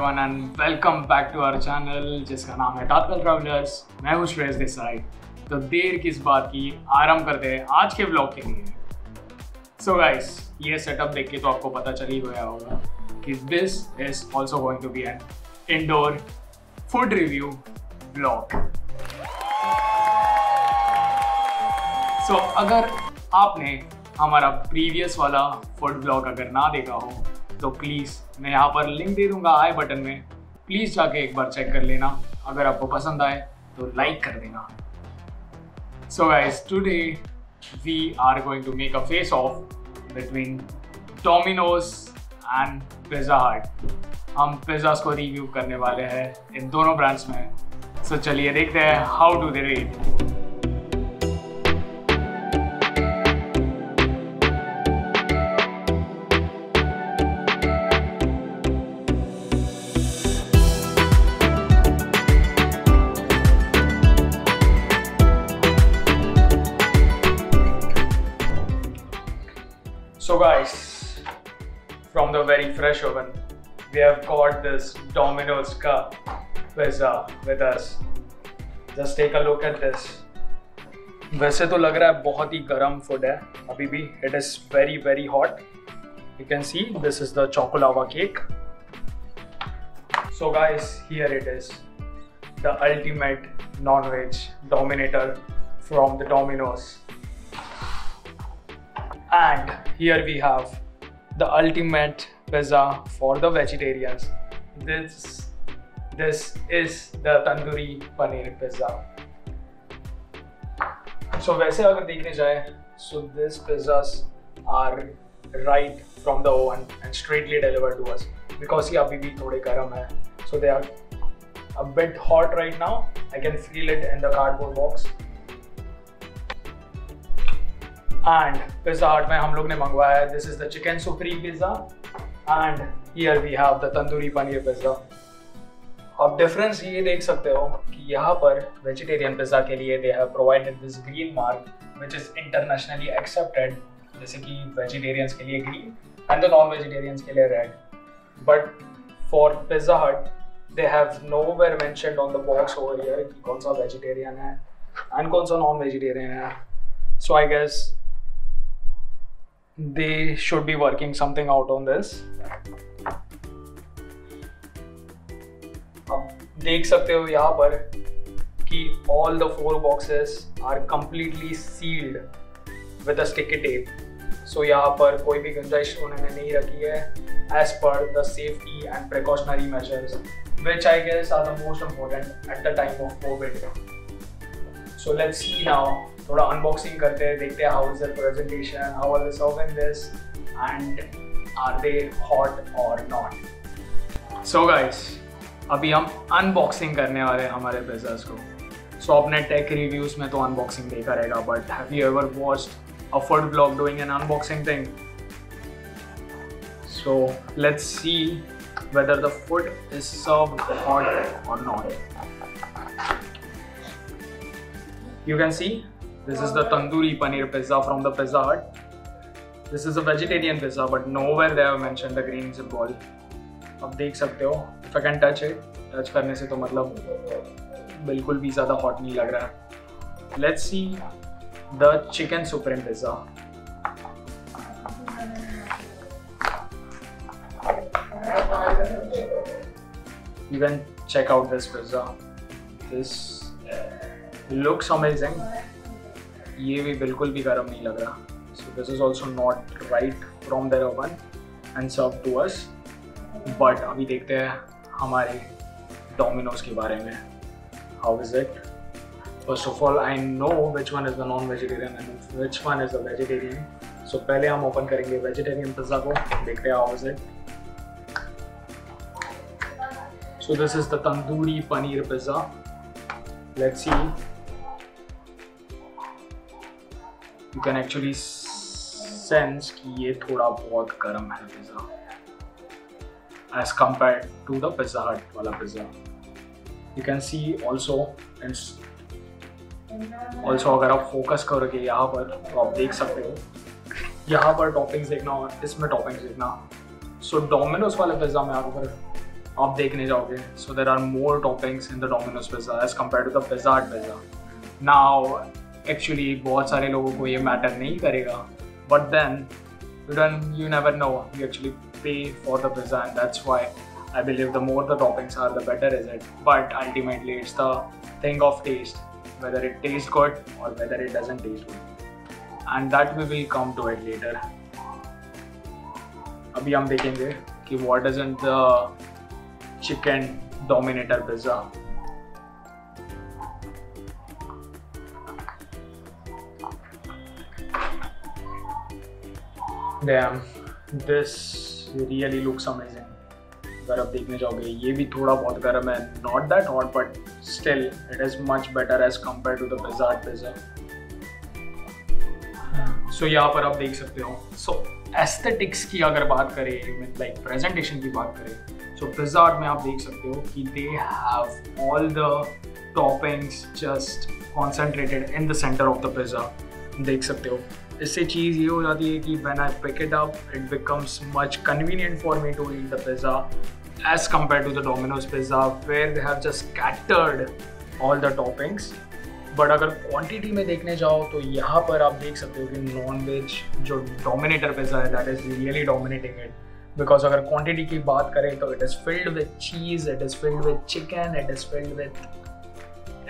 Everyone and welcome back to our channel जिसका नाम है तात्काल ट्रैवलर्स। मैं हूँ श्रेयस देसाई। तो देर किस बात की, आराम करते हैं आज के ब्लॉग के लिए। सो गाइस, ये सेटअप देख के तो आपको पता चल ही गया होगा कि this is also going to be an indoor food review blog. So अगर आपने हमारा प्रीवियस वाला फूड ब्लॉग अगर ना देखा हो तो प्लीज़ मैं यहाँ पर लिंक दे दूँगा आई बटन में, प्लीज़ जाके एक बार चेक कर लेना। अगर आपको पसंद आए तो लाइक कर देना। So guys, today we are going to make a face off between Domino's and Pizza Hut. हम पिज़्ज़ास को रिव्यू करने वाले हैं इन दोनों ब्रांड्स में। सो चलिए देखते हैं how do they rate. So guys, from the very fresh oven, we have got this Domino's ka pizza with us. Just take a look at this. वैसे तो लग रहा है बहुत ही गर्म फूड है अभी भी। It is very hot. You can see this is the choco lava cake. So guys, here it is, the ultimate non-veg dominator from the Domino's. And here we have the ultimate pizza for the vegetarians. This is the tandoori paneer pizza. So वैसे अगर देखने जाए, so these pizzas are right from the oven and straightly delivered to us because ये अभी भी थोड़े गर्म है. So they are a bit hot right now. I can feel it in the cardboard box. And Pizza Hut में हम लोग ने मंगवाया है, this is the chicken supreme pizza and here we have the tandoori paneer pizza. आप difference ये देख सकते हो कि यहाँ पर वेजिटेरियन पिज़्ज़ा के लिए they have provided this Green Marc which is internationally accepted, जैसे कि वेजिटेरियंस के लिए green and the non vegetarians के लिए रेड। बट फॉर पिज़्ज़ा हट they have nowhere mentioned on the box over here कि कौन सा वेजिटेरियन है एंड कौन सा नॉन वेजिटेरियन है। So I guess they should be working something out on this. अब देख सकते हो यहाँ पर कि all the 4 boxes are completely sealed with a sticky tape. So यहाँ पर कोई भी गुंजाइश उन्होंने नहीं रखी है as per the safety and precautionary measures, which I guess are the most important at the time of COVID. So let's see now. थोड़ा अनबॉक्सिंग करते हैं, देखते हैं how is their presentation, how are they serving this and are they hot और not. So guys, अभी हम unboxing करने वाले हैं हमारे पिज़्ज़ास को। सो अपने टेक रिव्यूज में तो अनबॉक्सिंग देखा रहेगा, but have you ever watched a food blog doing an unboxing thing? So let's see whether the food is served hot or not. You can see this is the tandoori paneer pizza from the Pizza Hut. This is a vegetarian pizza, but nowhere they have mentioned the green symbol. अब देख सकते हो, if I can touch it, touch करने से तो मतलब बिल्कुल भी ज़्यादा हॉट नहीं लग रहा है। Let's see the chicken supreme pizza. You can check out this pizza. This looks amazing. ये भी बिल्कुल भी गर्म नहीं लग रहा। So this is also not right from their oven and served to us. But अभी देखते हैं हमारे Domino's के बारे में। How is it? First of all, I know which one is the non-vegetarian and which one is the vegetarian. So पहले हम open करेंगे vegetarian पिज़्ज़ा को, देखते हैं how is it. So this is the tandoori paneer pizza. Let's see. You can actually sense कि ये थोड़ा बहुत गर्म है pizza as compared to the Pizza Hut वाला pizza. You can see also अगर आप फोकस करोगे यहाँ पर तो आप देख सकते हो, यहाँ पर टॉपिंग्स देखना और इसमें टॉपिंग्स देखना। सो डोमिनोज वाले पिज़्ज़ा में अगर आप देखने जाओगे, so there are more toppings in the Domino's pizza as compared to the Pizza Hut pizza. Now actually बहुत सारे लोगों को ये मैटर नहीं करेगा, but then you never know, you actually pay for the pizza, and that's why I believe the more the toppings are, the better is it. But ultimately it's the thing of taste, whether it tastes good or whether it doesn't taste good, and that we will come to it later. अभी हम देखेंगे कि what isn't the chicken dominator pizza. Damn, this really looks amazing. अगर आप देखने जाओगे ये भी थोड़ा बहुत गर्म है, not that hot but still it is much better as compared to the Pizza Hut pizza. So यहाँ पर आप देख सकते हो. So aesthetics की अगर बात करें, like presentation की बात करें, so Pizza Hut में आप देख सकते हो कि they have all the toppings just concentrated in the center of the pizza. देख सकते हो, इससे चीज़ ये हो जाती है कि when I pick it up, it becomes much convenient for me to eat the pizza as compared to the Domino's pizza where they have just scattered all the toppings. But अगर क्वांटिटी में देखने जाओ तो यहाँ पर आप देख सकते हो कि नॉन वेज जो डोमिनेटर पिज़्ज़ा है that is really dominating it, because अगर क्वांटिटी की बात करें तो it is filled with cheese, it is filled with chicken, it is filled with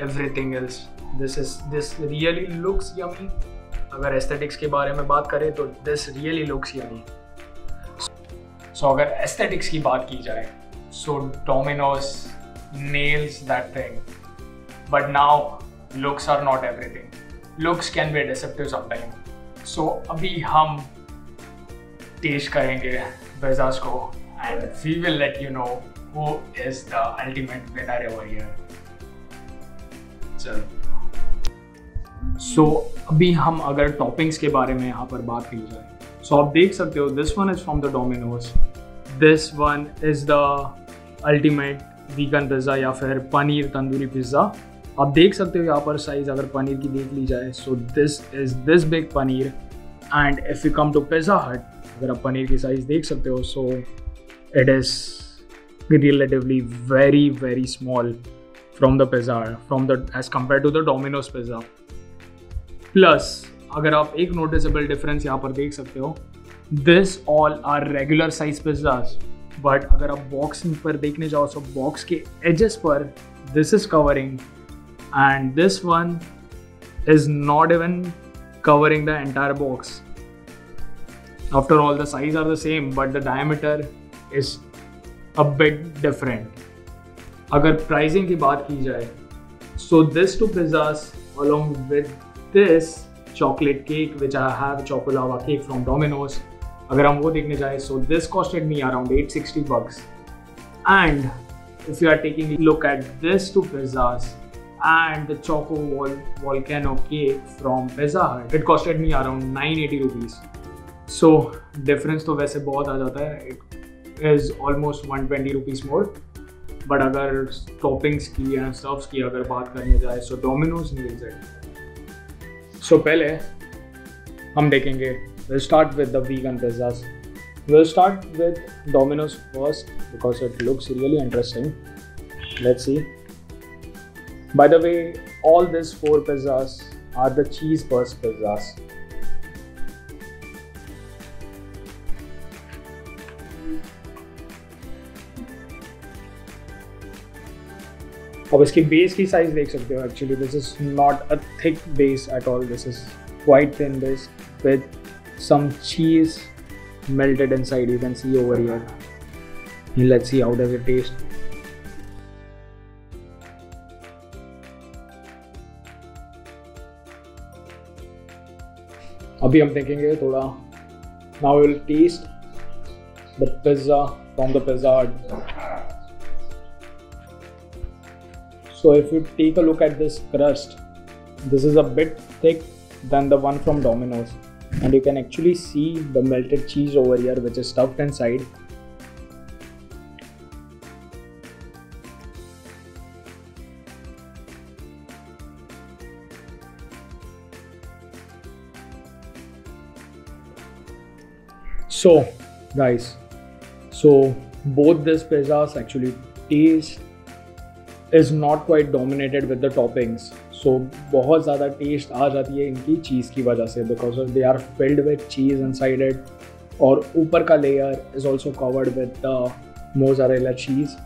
everything else. This really looks yummy. अगर aesthetics के बारे में बात करें तो this really looks yummy. So अगर एस्थेटिक्स की बात की जाए, so Domino's nails that thing, but now looks are not everything. Looks can be deceptive sometimes. So अभी हम टेस्ट करेंगे पिज़्ज़ास को and we will let you know who is the ultimate winner over here. चलो. So अभी हम अगर toppings के बारे में यहाँ पर बात की जाए, so आप देख सकते हो this one is from the Domino's, this one is the ultimate vegan pizza या फिर पनीर तंदूरी पिज़्ज़ा. आप देख सकते हो यहाँ पर साइज़ अगर पनीर की देख ली जाए, so this is this big paneer. And if you come to Pizza Hut, अगर आप पनीर की साइज़ देख सकते हो, so it is relatively very very small from the pizza, from the edge compare to the Domino's pizza. Plus अगर आप एक नोटिसेबल डिफरेंस यहाँ पर देख सकते हो, this all are regular size pizzas, but अगर आप बॉक्स पर देखने जाओ, सो बॉक्स के एजेस पर this is covering and this one is not even covering the entire box. After all, the size are the same but the diameter is a bit different. अगर pricing की बात की जाए, so this two pizzas along with this chocolate cake which I have, Chocolava cake from Domino's, अगर हम वो देखने जाए, so this costed me around $860. And if you are taking a look at these two pizzas and the Choco Volcano cake from Pizza Hut, it costed me around 980 rupees. So difference तो वैसे बहुत आ जाता है, it is almost 120 rupees more. But अगर toppings की and stuffs की अगर बात करने जाए, so Domino's nails it. So पहले हम देखेंगे, we'll start with the vegan pizzas. We'll start with Domino's first because it looks really interesting. Let's see. By the way, all these 4 pizzas are the cheese burst pizzas. अब इसकी base की size देख सकते हो. Actually this is not a thick base at all, this is quite thin base with some cheese melted inside. You can see over here. Let's see how does it taste. अभी हम देखेंगे थोड़ा. Now we will taste the pizza from the Pizza Hut. So if you take a look at this crust, this is a bit thick than the one from Domino's, and you can actually see the melted cheese over here which is stuffed inside. So guys, so both these pizzas actually taste is not quite dominated with the toppings. So बहुत ज़्यादा taste आ जाती है इनकी चीज़ की वजह से, because they are filled with cheese inside it. और ऊपर का layer is also covered with the mozzarella cheese.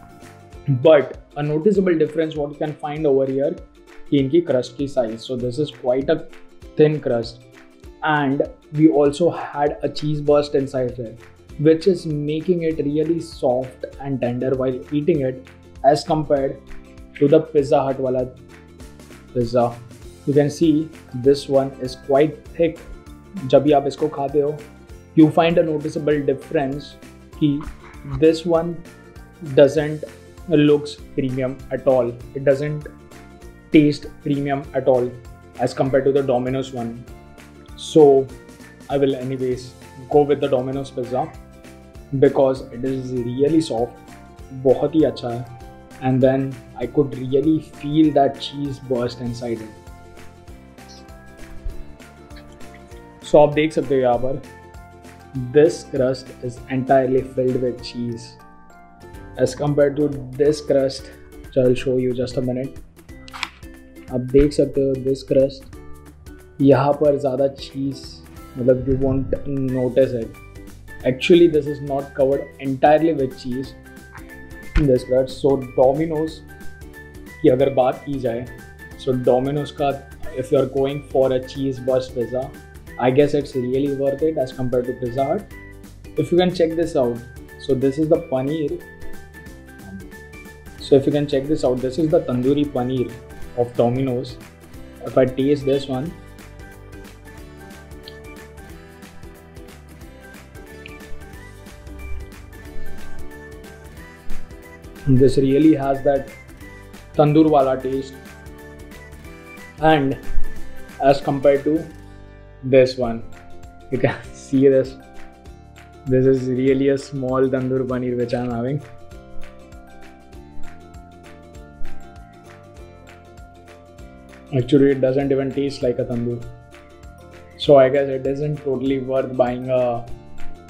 But a noticeable difference what you can find over here कि इनकी crust की size. So this is quite a thin crust, and we also had a cheese burst inside it, which is making it really soft and tender while eating it as compared to the Pizza Hut wala pizza. You can see this one is quite thick. जब भी आप इसको खाते हो, you find a noticeable difference कि this one doesn't looks premium at all. It doesn't taste premium at all as compared to the Domino's one. So I will anyways go with the Domino's pizza because it is really soft, बहुत ही अच्छा है, and then I could really feel that cheese burst inside it. So आप देख सकते हो यहाँ पर this crust is entirely filled with cheese as compared to this crust. So I'll show you just a minute. आप देख सकते हो this crust यहाँ पर ज़्यादा cheese मतलब you won't notice it. Actually this is not covered entirely with cheese in this crust. So Domino's की अगर बात की जाए, so Domino's का if you are going for a cheese burst pizza, I guess it's really worth it as compared to Pizza Hut. If you can check this out, so this is the paneer. So if you can check this out, this is the tandoori paneer of Domino's. If I taste this one, this really has that tandoor wala taste, and as compared to this one, you can see this. This is really a small tandoor paneer which I am having. Actually, it doesn't even taste like a tandoor. So I guess it isn't totally worth buying a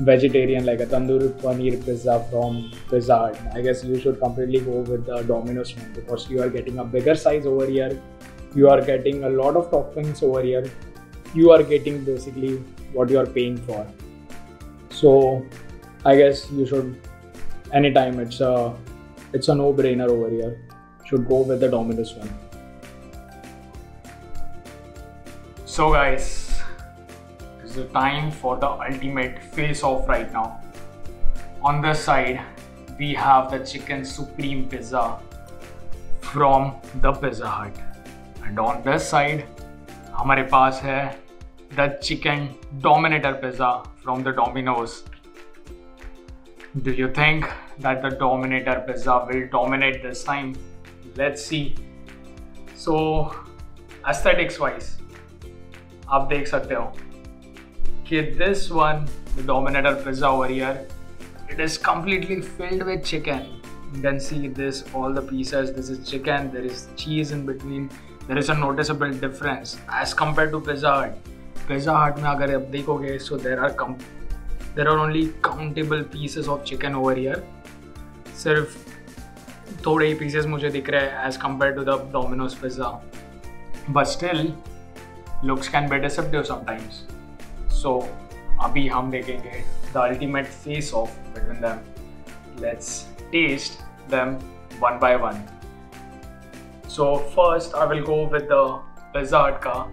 vegetarian like a tandoori paneer pizza from Pizza Hut. I guess you should completely go with the Domino's one because you are getting a bigger size over here. You are getting a lot of toppings over here. You are getting basically what you are paying for. So I guess you should anytime it's a no-brainer over here. Should go with the Domino's one. So guys, it's the time for the ultimate face-off right now. On this side, we have the chicken supreme pizza from the Pizza Hut, and on this side, हमारे पास है the chicken dominator pizza from the Domino's. Do you think that the dominator pizza will dominate this time? Let's see. So aesthetics wise, आप देख सकते हो कि this one, the dominator pizza over here, it is completely filled with chicken. You can see this, all the pieces, this is chicken, there is cheese in between. There is a noticeable difference as compared to Pizza Hut. Pizza Hut में अगर आप देखोगे, so there are only countable pieces of chicken over here. सिर्फ थोड़े ही pieces मुझे दिख रहे हैं as compared to the Domino's pizza. But still, looks can be deceptive sometimes. So अभी हम देखेंगे the ultimate face-off between them. Let's taste them one by one. So first I will go with the Pizza Hut ka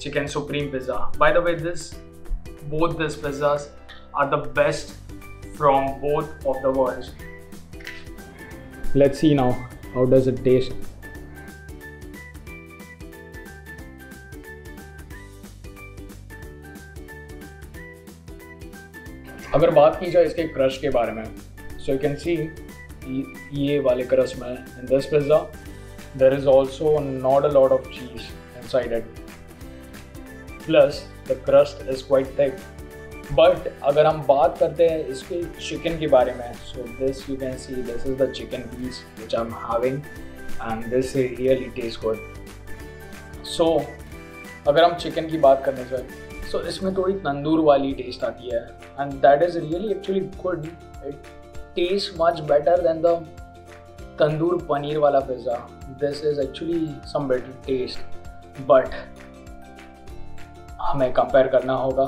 chicken supreme pizza. By the way, both these pizzas are the best from both of the worlds. Let's see now how does it taste. अगर बात की जाए इसके crust के बारे में, so you can see ये वाले क्रस्ट में in this pizza there is also not a lot of cheese inside it. Plus the crust is quite thick. But अगर हम बात करते हैं इसके चिकन के बारे में, so this you can see this is the chicken piece which I'm having and this really tastes good. So अगर हम चिकन की बात करने जाए, so इसमें थोड़ी तंदूर वाली टेस्ट आती है and that is really actually good. taste much better than the tandoor paneer wala pizza. This is actually some better taste, but हमें compare करना होगा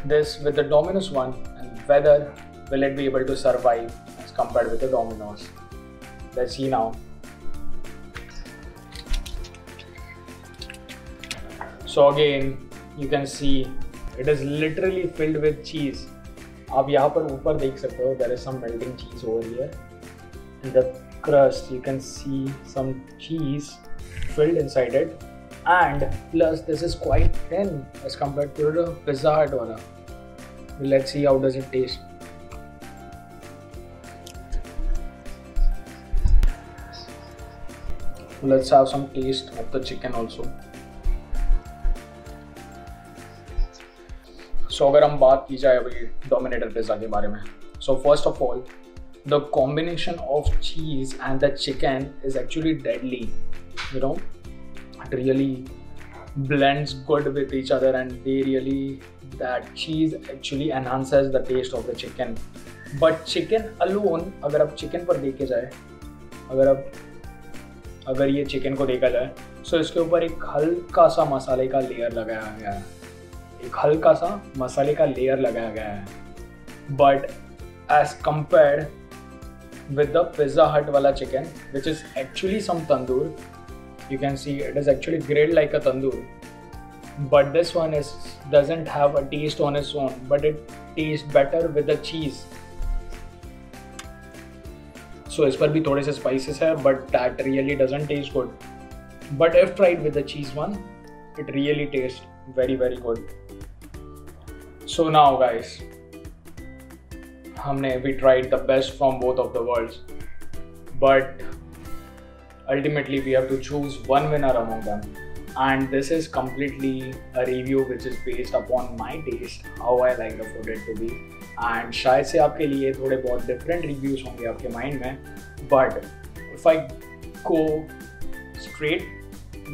this with the Domino's one and whether will it be able to survive as compared with the Domino's. Let's see now. So again you can see it is literally filled with cheese. आप यहाँ पर ऊपर देख सकते हो there is some melting cheese over here. In the crust you can see some cheese filled inside it, and plus this is quite thin as compared to the Pizza Hut wala. Let's see how does it taste. Let's have some taste of the chicken also. So अगर हम बात की जाए अभी dominator pizza के बारे में, so first of all the combination of cheese and the chicken is actually deadly. You know, it really blends good with each other, and they really, that cheese actually enhances the taste of the chicken. But chicken alone, अगर आप chicken पर देखे जाए, अगर ये chicken को देखा जाए, so इसके ऊपर एक हल्का सा मसाले का लेयर लगाया गया है, but as compared with the Pizza Hut wala chicken, which is actually some tandoor, you can see it is actually grilled like a tandoor, but this one doesn't have a taste on its own, but it tastes better with the cheese. So इस पर भी थोड़े से spices है, but that really doesn't taste good. But if tried with the cheese one, it really tastes very very good. So now guys, we tried the best from both of the worlds, but ultimately we have to choose one winner among them, and this is completely a review which is based upon my taste, how I like the food it to be, and शायद से आपके लिए थोड़े बहुत different reviews होंगे आपके mind में, but if I go straight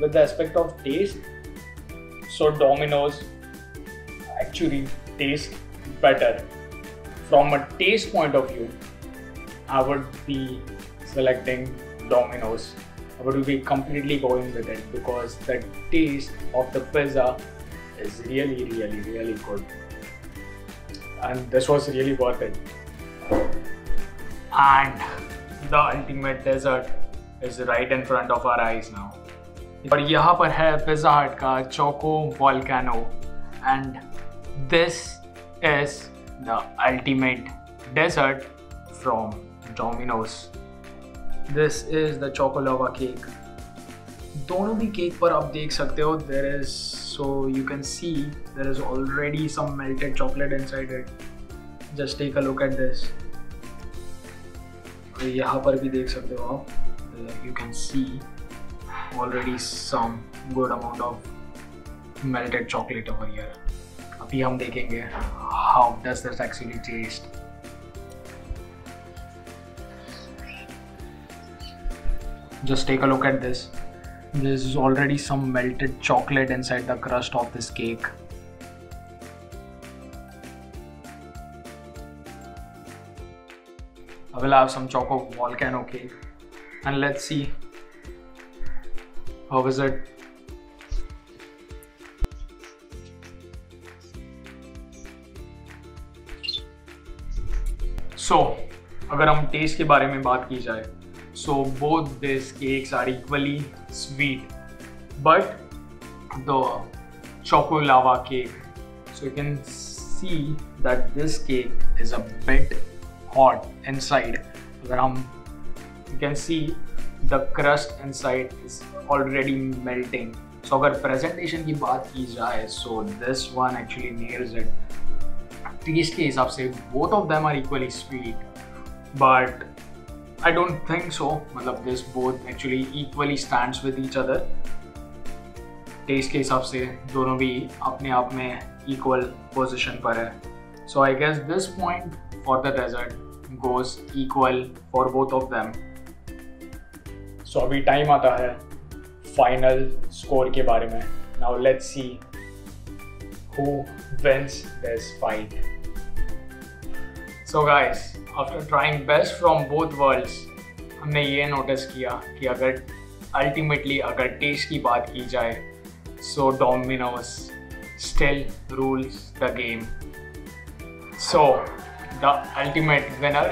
with the aspect of taste, so Domino's actually tastes better. From a taste point of view, I would be selecting Domino's. I would be completely going with it because the taste of the pizza is really good, and this was really worth it. And the ultimate dessert is right in front of our eyes now. और यहाँ पर है Pizza Hut का Choco Volcano, and this is the ultimate dessert from Domino's. This is the Choco Lava cake. दोनों भी cake पर आप देख सकते हो there is, so you can see there is already some melted chocolate inside it. Just take a look at this. यहाँ पर भी देख सकते हो आप, you can see already some good amount of melted chocolate over here. अभी हम देखेंगे how does this actually taste. Just take a look at this. There is already some melted chocolate inside the crust of this cake. I will have some Choco Volcano cake, and let's see how is it. So, अगर हम test के बारे में बात की जाए, so both these cakes are equally sweet, but the Choco Lava cake, so you can see that this cake is a bit hot inside. You can see the crust inside is already melting. So अगर presentation की बात की जाए, so this one actually nails it. Taste के हिसाब से both of them are equally sweet, but I don't think so. मतलब this both actually equally stands with each other. Taste के हिसाब से दोनों भी अपने आप में equal position पर है. So I guess this point for the dessert goes equal for both of them. So अभी टाइम आता है फाइनल स्कोर के बारे में. Now let's see who wins this fight. So guys, after trying best from both worlds, हमने ये notice किया कि अगर अल्टीमेटली अगर टेस्ट की बात की जाए, so Domino's still rules the game. So the ultimate winner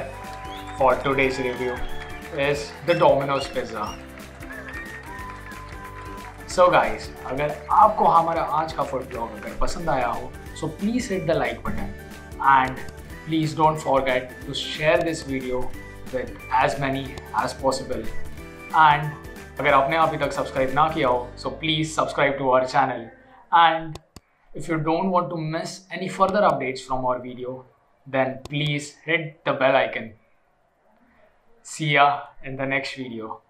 for today's review is the Domino's pizza. So guys, अगर आपको हमारा आज का फूड ब्लॉग अगर पसंद आया हो, so please hit the like button and please don't forget to share this video with as many as possible. And अगर आपने अभी तक सब्सक्राइब ना किया हो, so please subscribe to our channel. And if you don't want to miss any further updates from our video, then please hit the bell icon. See ya in the next video.